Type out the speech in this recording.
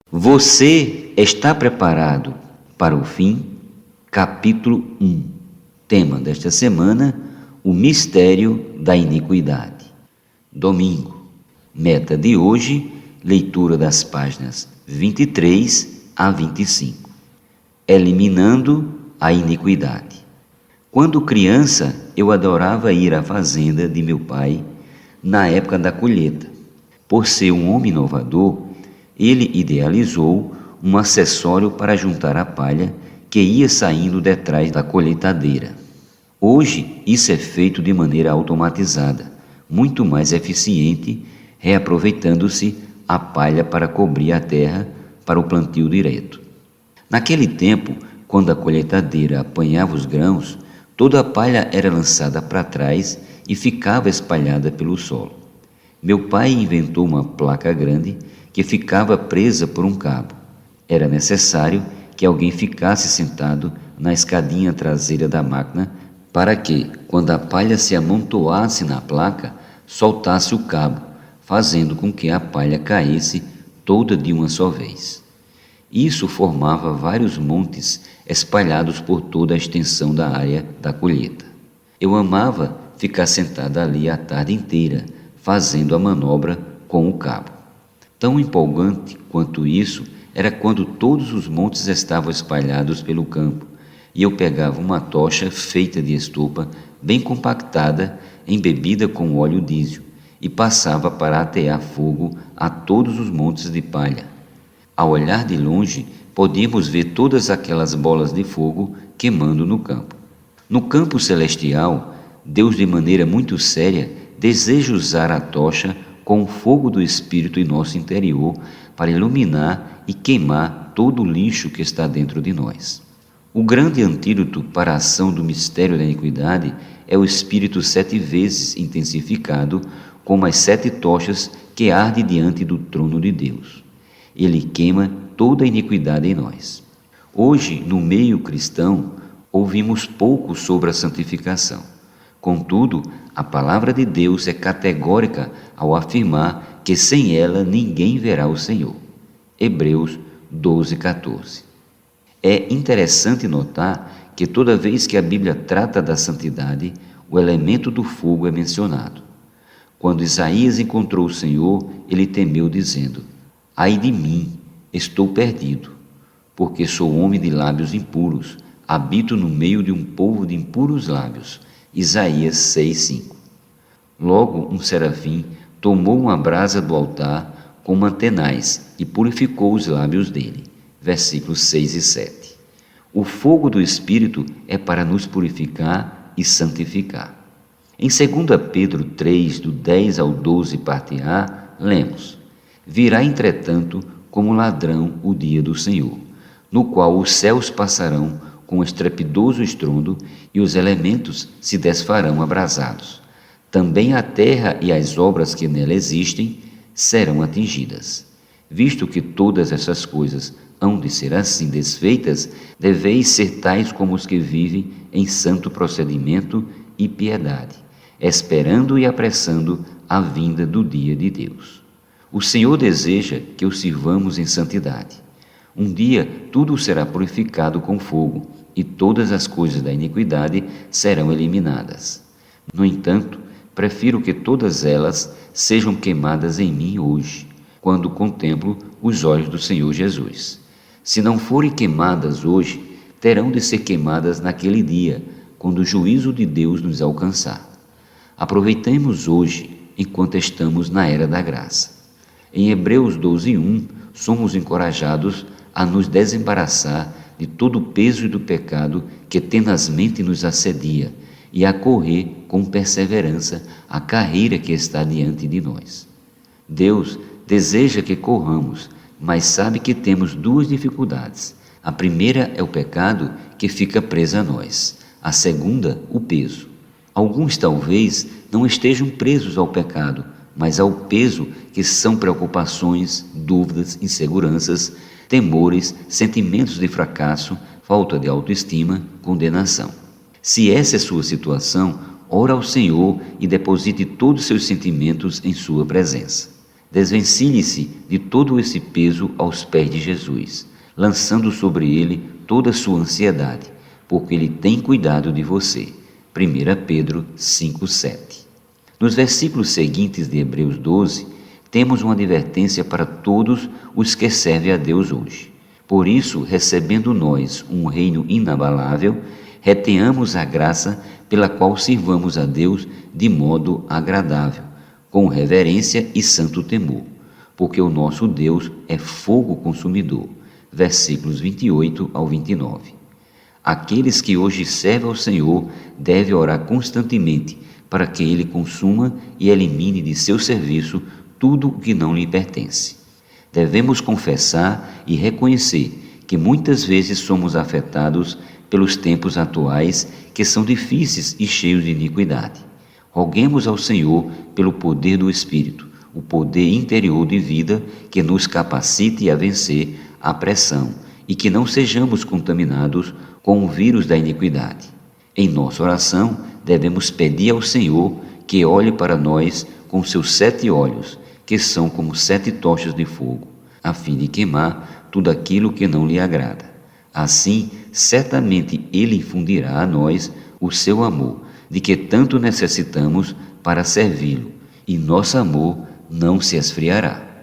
Você está preparado para o fim? Capítulo 1. Tema desta semana: o mistério da iniquidade. Domingo. Meta de hoje: leitura das páginas 23 a 25. Eliminando a iniquidade. Quando criança, eu adorava ir à fazenda de meu pai na época da colheita. Por ser um homem inovador, ele idealizou um acessório para juntar a palha que ia saindo detrás da colheitadeira. Hoje, isso é feito de maneira automatizada, muito mais eficiente, reaproveitando-se a palha para cobrir a terra para o plantio direto. Naquele tempo, quando a colheitadeira apanhava os grãos, toda a palha era lançada para trás e ficava espalhada pelo solo. Meu pai inventou uma placa grande que ficava presa por um cabo. Era necessário que alguém ficasse sentado na escadinha traseira da máquina para que, quando a palha se amontoasse na placa, soltasse o cabo, fazendo com que a palha caísse toda de uma só vez. Isso formava vários montes espalhados por toda a extensão da área da colheita. Eu amava ficar sentado ali a tarde inteira, fazendo a manobra com o cabo. Tão empolgante quanto isso era quando todos os montes estavam espalhados pelo campo e eu pegava uma tocha feita de estopa, bem compactada, embebida com óleo diesel, e passava para atear fogo a todos os montes de palha. Ao olhar de longe, podíamos ver todas aquelas bolas de fogo queimando no campo. No campo celestial, Deus, de maneira muito séria, deseja usar a tocha com o fogo do Espírito em nosso interior para iluminar e queimar todo o lixo que está dentro de nós. O grande antídoto para a ação do mistério da iniquidade é o Espírito 7 vezes intensificado, como as 7 tochas que arde diante do trono de Deus. Ele queima toda a iniquidade em nós. Hoje, no meio cristão, ouvimos pouco sobre a santificação. Contudo, a palavra de Deus é categórica ao afirmar que sem ela ninguém verá o Senhor. Hebreus 12:14. É interessante notar que toda vez que a Bíblia trata da santidade, o elemento do fogo é mencionado. Quando Isaías encontrou o Senhor, ele temeu, dizendo: ai de mim, estou perdido, porque sou homem de lábios impuros, habito no meio de um povo de impuros lábios. Isaías 6:5. Logo um serafim tomou uma brasa do altar com mantenais e purificou os lábios dele. Versículos 6 e 7. O fogo do Espírito é para nos purificar e santificar. Em 2 Pedro 3, do 10 ao 12, parte A, lemos: virá, entretanto, como ladrão o dia do Senhor, no qual os céus passarão com estrepidoso estrondo e os elementos se desfarão abrasados. Também a terra e as obras que nela existem serão atingidas. Visto que todas essas coisas hão de ser assim desfeitas, deveis ser tais como os que vivem em santo procedimento e piedade, esperando e apressando a vinda do dia de Deus. O Senhor deseja que o sirvamos em santidade. Um dia tudo será purificado com fogo e todas as coisas da iniquidade serão eliminadas. No entanto, prefiro que todas elas sejam queimadas em mim hoje, quando contemplo os olhos do Senhor Jesus. Se não forem queimadas hoje, terão de ser queimadas naquele dia, quando o juízo de Deus nos alcançar. Aproveitemos hoje, enquanto estamos na era da graça. Em Hebreus 12:1, somos encorajados a nos desembaraçar de todo o peso do pecado que tenazmente nos assedia e a correr com perseverança a carreira que está diante de nós. Deus deseja que corramos, mas sabe que temos 2 dificuldades. A primeira é o pecado que fica preso a nós. A segunda, o peso. Alguns talvez não estejam presos ao pecado, mas ao peso que são preocupações, dúvidas, inseguranças, temores, sentimentos de fracasso, falta de autoestima, condenação. Se essa é sua situação, ora ao Senhor e deposite todos os seus sentimentos em sua presença. Desvencilhe-se de todo esse peso aos pés de Jesus, lançando sobre ele toda a sua ansiedade, porque ele tem cuidado de você. 1 Pedro 5,7. Nos versículos seguintes de Hebreus 12, temos uma advertência para todos os que servem a Deus hoje. Por isso, recebendo nós um reino inabalável, retenhamos a graça pela qual sirvamos a Deus de modo agradável, com reverência e santo temor, porque o nosso Deus é fogo consumidor. Versículos 28 ao 29. Aqueles que hoje servem ao Senhor devem orar constantemente para que Ele consuma e elimine de seu serviço tudo o que não lhe pertence. Devemos confessar e reconhecer que muitas vezes somos afetados pelos tempos atuais, que são difíceis e cheios de iniquidade. Roguemos ao Senhor pelo poder do Espírito, o poder interior de vida que nos capacite a vencer a pressão e que não sejamos contaminados com o vírus da iniquidade. Em nossa oração, devemos pedir ao Senhor que olhe para nós com seus 7 olhos, que são como 7 tochas de fogo, a fim de queimar tudo aquilo que não lhe agrada. Assim, certamente Ele infundirá a nós o seu amor, de que tanto necessitamos para servi-lo, e nosso amor não se esfriará.